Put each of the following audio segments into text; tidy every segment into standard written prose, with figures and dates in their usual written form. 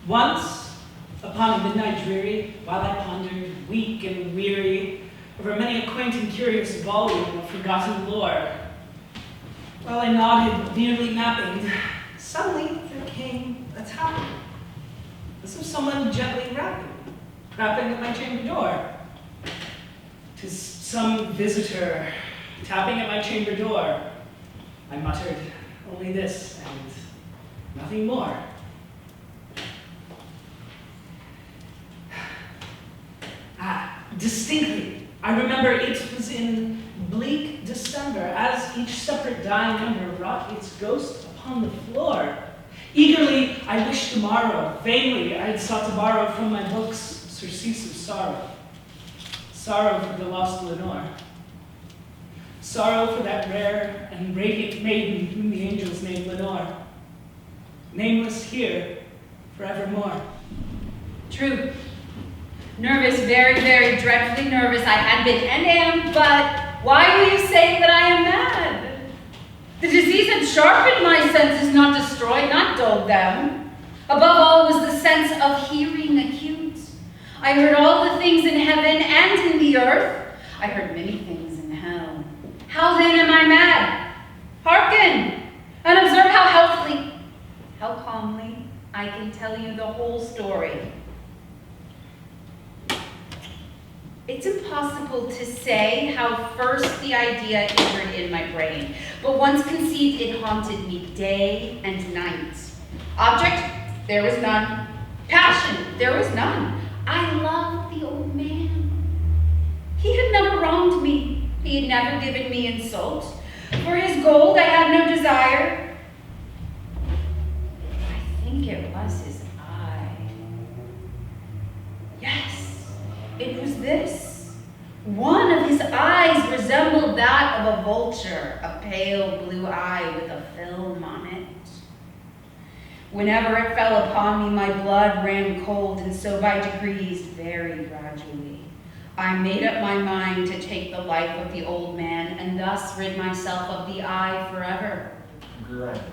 Once, upon a midnight dreary, while I pondered, weak and weary, over many a quaint and curious volume of forgotten lore, while I nodded, nearly napping, suddenly there came a tap, as of someone gently rapping at my chamber door. 'Tis some visitor tapping at my chamber door. I muttered only this and nothing more. Distinctly, I remember it was in bleak December, as each separate dying ember wrought its ghost upon the floor. Eagerly I wished tomorrow, vainly I had sought to borrow from my books surcease of sorrow. Sorrow for the lost Lenore. Sorrow for that rare and radiant maiden whom the angels named Lenore. Nameless here forevermore. True. Nervous, very, very dreadfully nervous I had been and am, but why will you say that I am mad? The disease had sharpened my senses, not destroyed, not dulled them. Above all was the sense of hearing acute. I heard all the things in heaven and in the earth. I heard many things in hell. How then am I mad? Hearken, and observe how healthily, how calmly I can tell you the whole story. It's impossible to say how first the idea entered in my brain, but once conceived, it haunted me day and night. Object, there was none. Passion, there was none. I loved the old man. He had never wronged me. He had never given me insult. For his gold I had no desire. I think it was his eye. Yes, it was this. One of his eyes resembled that of a vulture, a pale blue eye with a film on it. Whenever it fell upon me, my blood ran cold, and so by degrees, very gradually, I made up my mind to take the life of the old man and thus rid myself of the eye forever. Granted.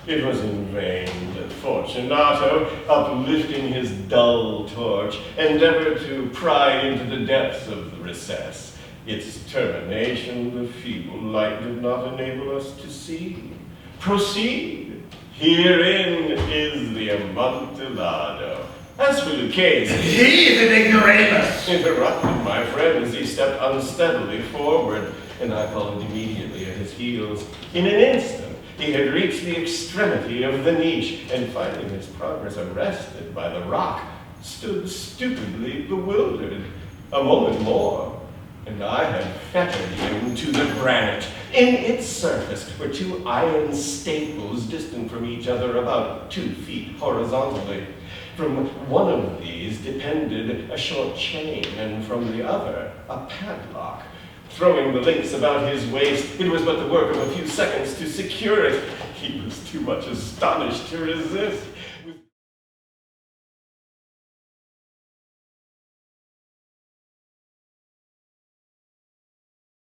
It was in vain that Fortunato, uplifting his dull torch, endeavored to pry into the depths of the recess. Its termination the feeble light did not enable us to see. Proceed. Herein is the Amontillado. As for the case, he is an ignoramus, interrupted my friend as he stepped unsteadily forward, and I followed immediately at his heels. In an instant, he had reached the extremity of the niche, and finding his progress arrested by the rock, stood stupidly bewildered. A moment more, and I had fettered him to the granite. In its surface were two iron staples distant from each other about 2 feet horizontally. From one of these depended a short chain, and from the other a padlock. Throwing the links about his waist, it was but the work of a few seconds to secure it. He was too much astonished to resist.